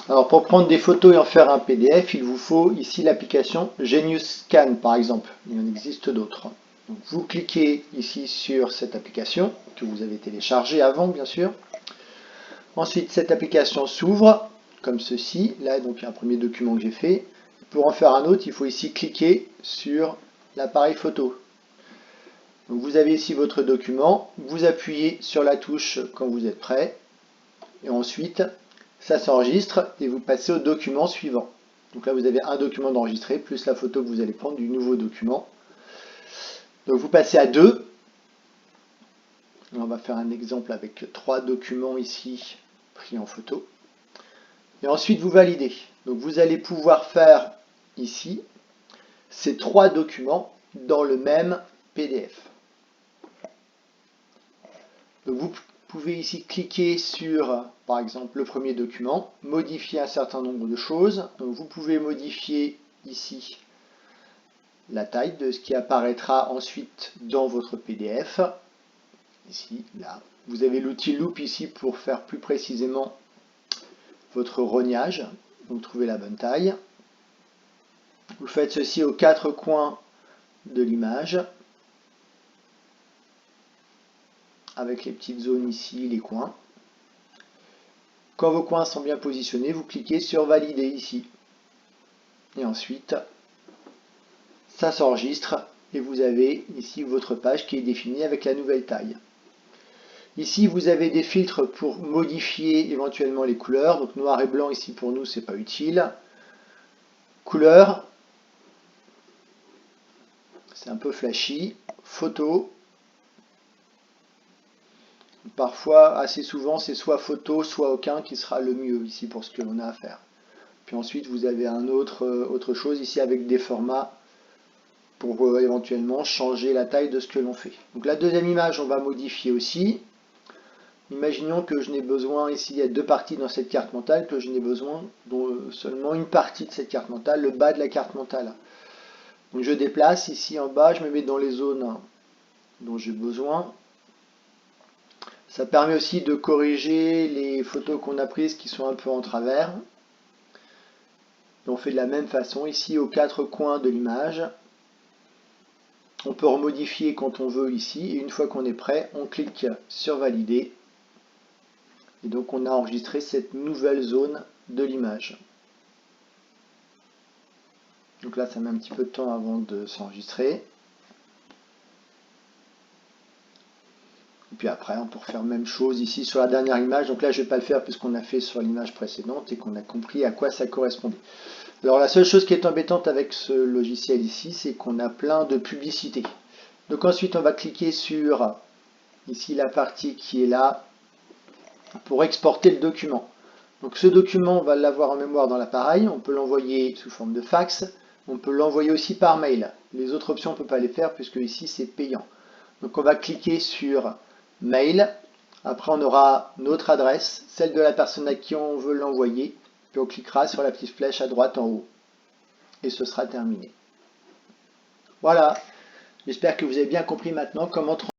Alors pour prendre des photos et en faire un PDF, il vous faut ici l'application Genius Scan par exemple. Il en existe d'autres. Donc vous cliquez ici sur cette application que vous avez téléchargée avant bien sûr. Ensuite cette application s'ouvre comme ceci. Là donc il y a un premier document que j'ai fait. Pour en faire un autre, il faut ici cliquer sur l'appareil photo. Donc vous avez ici votre document, vous appuyez sur la touche quand vous êtes prêt, et ensuite ça s'enregistre et vous passez au document suivant. Donc là vous avez un document d'enregistré plus la photo que vous allez prendre du nouveau document. Donc vous passez à 2. On va faire un exemple avec 3 documents ici pris en photo. Et ensuite vous validez. Donc vous allez pouvoir faire ici ces 3 documents dans le même PDF. Donc vous pouvez ici cliquer sur, par exemple, le premier document, modifier un certain nombre de choses. Donc vous pouvez modifier ici la taille de ce qui apparaîtra ensuite dans votre PDF. Ici, là. Vous avez l'outil Loupe ici pour faire plus précisément votre rognage. Donc trouvez la bonne taille. Vous faites ceci aux 4 coins de l'image, avec les petites zones ici, les coins. Quand vos coins sont bien positionnés, vous cliquez sur Valider ici. Et ensuite, ça s'enregistre et vous avez ici votre page qui est définie avec la nouvelle taille. Ici, vous avez des filtres pour modifier éventuellement les couleurs. Donc noir et blanc ici pour nous, c'est pas utile. Couleur, c'est un peu flashy. Photo, parfois, assez souvent, c'est soit photo, soit aucun qui sera le mieux ici pour ce que l'on a à faire. Puis ensuite, vous avez autre chose ici avec des formats pour éventuellement changer la taille de ce que l'on fait. Donc la deuxième image, on va modifier aussi. Imaginons que je n'ai besoin, ici il y a 2 parties dans cette carte mentale, que je n'ai besoin de seulement une partie de cette carte mentale, le bas de la carte mentale. Donc je déplace ici en bas, je me mets dans les zones dont j'ai besoin. Ça permet aussi de corriger les photos qu'on a prises qui sont un peu en travers. Et on fait de la même façon ici aux 4 coins de l'image. On peut remodifier quand on veut ici, et une fois qu'on est prêt, on clique sur Valider. Et donc on a enregistré cette nouvelle zone de l'image. Donc là ça met un petit peu de temps avant de s'enregistrer. Et puis après on peut refaire la même chose ici sur la dernière image. Donc là je ne vais pas le faire puisqu'on a fait sur l'image précédente et qu'on a compris à quoi ça correspondait. Alors la seule chose qui est embêtante avec ce logiciel ici, c'est qu'on a plein de publicités. Donc ensuite on va cliquer sur ici la partie qui est là pour exporter le document. Donc ce document, on va l'avoir en mémoire dans l'appareil, on peut l'envoyer sous forme de fax, on peut l'envoyer aussi par mail. Les autres options, on ne peut pas les faire puisque ici c'est payant. Donc on va cliquer sur Mail, après on aura notre adresse, celle de la personne à qui on veut l'envoyer, puis on cliquera sur la petite flèche à droite en haut. Et ce sera terminé. Voilà, j'espère que vous avez bien compris maintenant comment